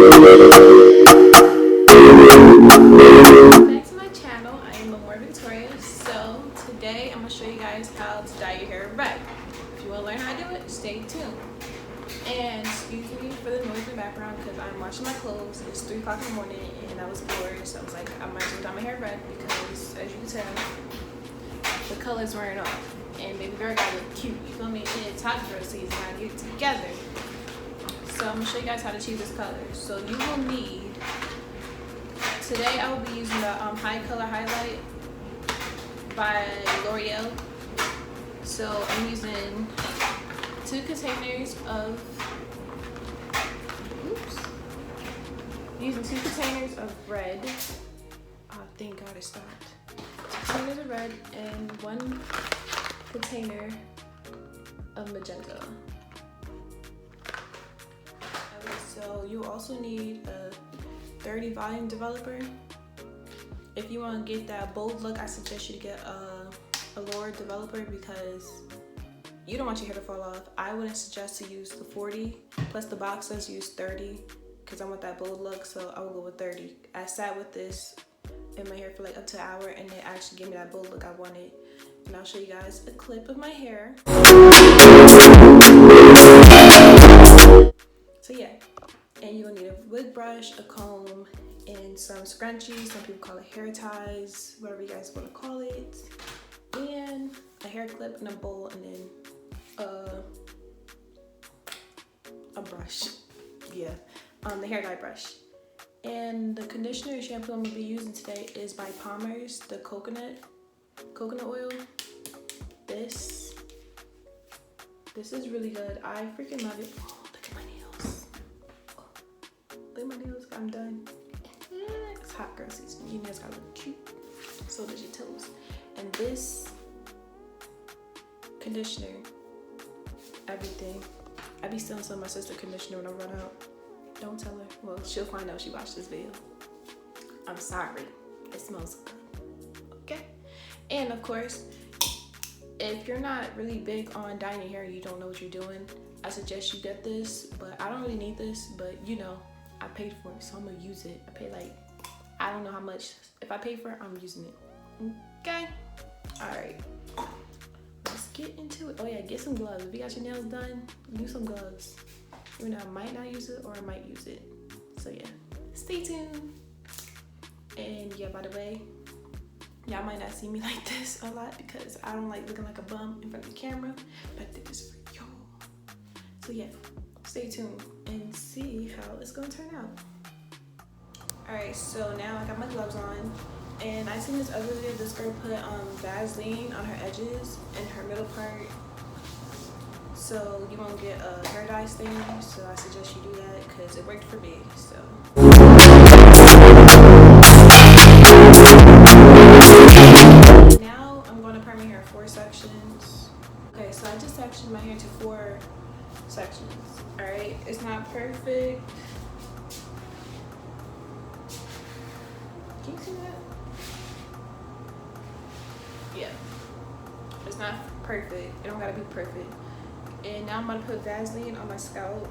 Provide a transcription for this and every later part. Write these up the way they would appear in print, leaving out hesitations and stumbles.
Back to my channel. I am more Victoria. So today I'm going to show you guys how to dye your hair red. If you want to learn how to do it, stay tuned. And excuse me for the noise in the background because I'm washing my clothes. It's 3 o'clock in the morning and I was bored, so I was like, I might as well dye my hair red because, as you can tell, the color's wearing off. And baby girl gotta look cute. You feel me? And it's hot girl season. I get it together. So I'm gonna show you guys how to achieve this color. So you will need. Today I will be using the HiColor HiLight by L'Oreal. So I'm using 2 containers of. Oops. I'm using 2 containers of red. Oh, thank God it stopped. 2 containers of red and 1 container of magenta. Okay, so you also need a 30 volume developer. If you want to get that bold look, I suggest you to get a lower developer because you don't want your hair to fall off. I wouldn't suggest to use the 40, plus the box says use 30 because I want that bold look, so I will go with 30. I sat with this in my hair for like up to an hour and it actually gave me that bold look I wanted. And I'll show you guys a clip of my hair. So yeah, and you'll need a wig brush, a comb, and some scrunchies. Some people call it hair ties, whatever you guys want to call it. And a hair clip and a bowl, and then a brush. Yeah, the hair dye brush. And the conditioner and shampoo I'm gonna be using today is by Palmer's, the coconut oil. This is really good. I freaking love it. Oh, look at my nails. Oh, look at my nails. I'm done. It's hot girl season. Your nails gotta look cute. So does your toes. And this conditioner, everything. I be stealing some of my sister's conditioner when I run out. Don't tell her. Well, she'll find out she watched this video. I'm sorry. It smells good. Okay? And of course, if you're not really big on dyeing your hair and you don't know what you're doing, I suggest you get this, but I don't really need this, but you know, I paid for it, so I'm gonna use it. I paid like, I don't know how much. If I pay for it, I'm using it. Okay? All right. Let's get into it. Oh yeah, get some gloves. If you got your nails done, use some gloves. Even though I might not use it or I might use it. So yeah, stay tuned. And yeah, by the way, y'all might not see me like this a lot because I don't like looking like a bum in front of the camera, but I did this for y'all. So yeah, stay tuned and see how it's gonna turn out. Alright, so now I got my gloves on, and I seen this other video, this girl put Vaseline on her edges and her middle part. So you won't get a hair dye stain, so I suggest you do that because it worked for me, so. Now I'm going to part my hair in 4 sections. Okay, so I just sectioned my hair to 4 sections. Alright, it's not perfect. Can you see that? Yeah. It's not perfect. It don't gotta be perfect. And now I'm gonna put Vaseline on my scalp.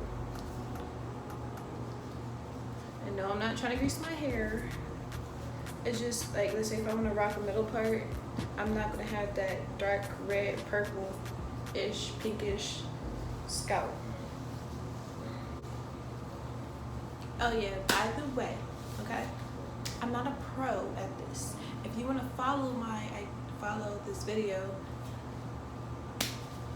And no, I'm not trying to grease my hair. It's just like, let's say if I want to rock a middle part, I'm not gonna have that dark red, purple-ish, pinkish scalp. Oh yeah, by the way, okay, I'm not a pro at this. If you want to follow this video,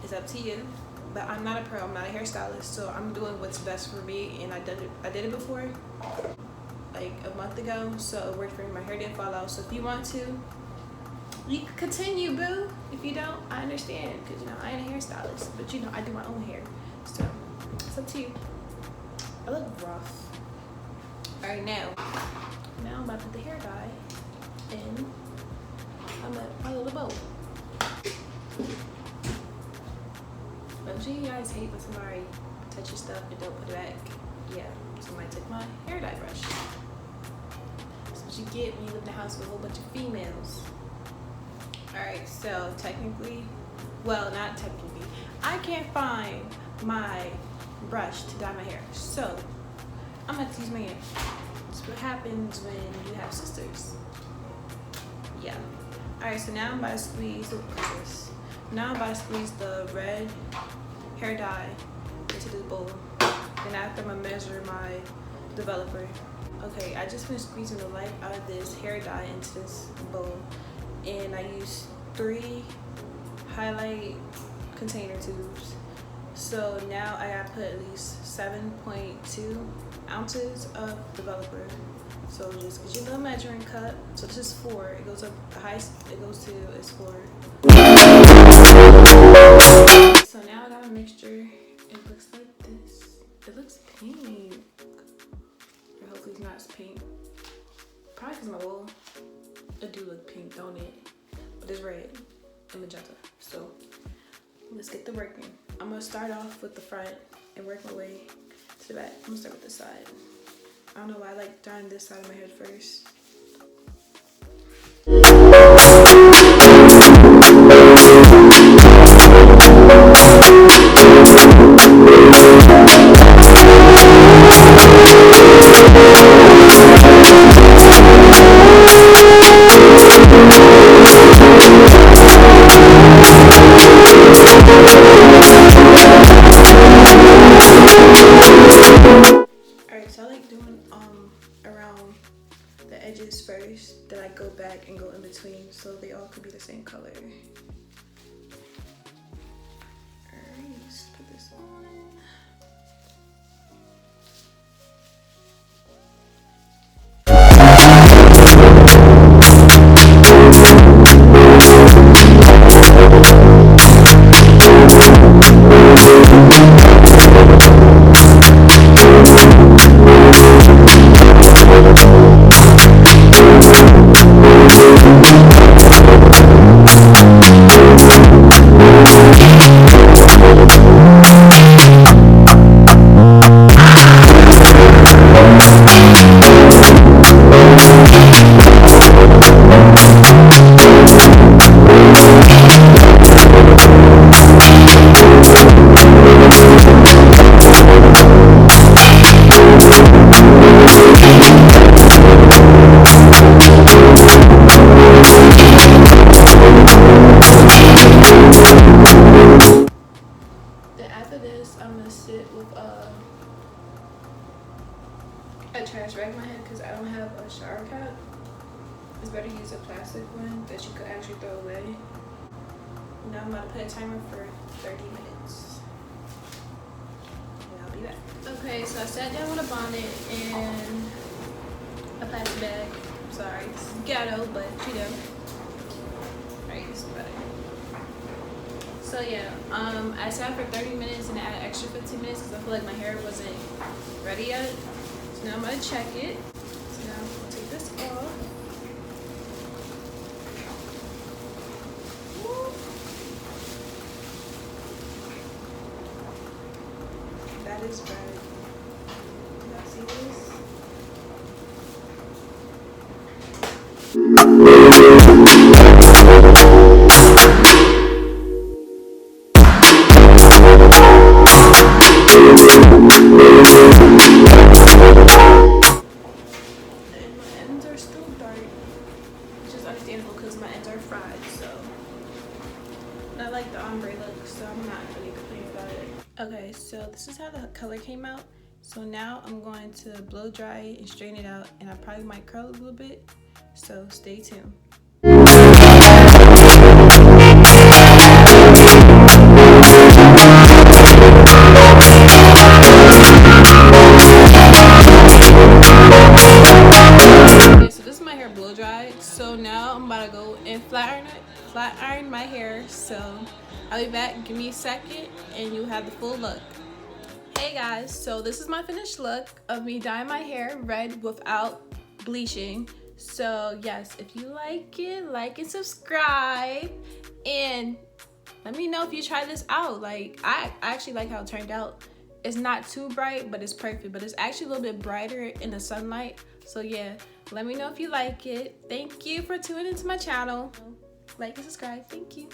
it's up to you. But I'm not a pro, I'm not a hairstylist, so I'm doing what's best for me, and I did it before, like a month ago, so it worked for me. My hair didn't fall out, so if you want to, you can continue, boo. If you don't, I understand, because you know, I ain't a hairstylist, but you know, I do my own hair, so it's up to you. I look rough. Alright, now I'm about to put the hair dye in my little bowl. Don't you guys hate when somebody touch your stuff and don't put it back? Yeah, somebody took my hair dye brush. That's what you get when you live in a house with a whole bunch of females. Alright, so technically, well, not technically, I can't find my brush to dye my hair. So I'm gonna have to use my hand. That's what happens when you have sisters. Yeah. Alright, so now I'm about to squeeze, now I'm about to squeeze the red hair dye into this bowl. Then after I'm gonna measure my developer. Okay, I just finished squeezing the life out of this hair dye into this bowl. And I used 3 HiLight container tubes. So now I gotta put at least 7.2 ounces of developer. So just get your little measuring cup. So this is 4. It goes up the highest it goes to is 4. So now I got a mixture. It looks like this. It looks pink. Or hopefully it's not as pink. Probably because my bowl. It do look pink, don't it? But it's red and magenta. So let's get to working. I'm gonna start off with the front and work my way to the back. I'm gonna start with this side. I don't know why I like dyeing this side of my head first. First, then I go back and go in between so they all could be the same color. Alright, let's put this on. I'm gonna sit with a trash rag in my head because I don't have a shower cap. It's better to use a plastic one that you could actually throw away. Now I'm about to put a timer for 30 minutes. And I'll be back. Okay, so I sat down with a bonnet and a plastic bag. I'm sorry, it's ghetto, but you know. Alright, this is better. So yeah, I sat for 30 minutes and I added extra 15 minutes because I feel like my hair wasn't ready yet. So now I'm gonna check it. So now I'm gonna take this off. That is red. Do y'all see this? Because my ends are fried, so I like the ombre look, so I'm not really complaining about it. Okay, so this is how the color came out. So now I'm going to blow dry it and straighten it out, and I probably might curl it a little bit, so stay tuned. So now I'm about to go and flat iron my hair. So I'll be back. Give me a second and you'll have the full look. Hey guys, so this is my finished look of me dyeing my hair red without bleaching. So yes, if you like it, like and subscribe, and let me know if you try this out. Like, I actually like how it turned out. It's not too bright, but it's perfect. But it's actually a little bit brighter in the sunlight. So yeah, let me know if you like it. Thank you for tuning into my channel. Like and subscribe. Thank you.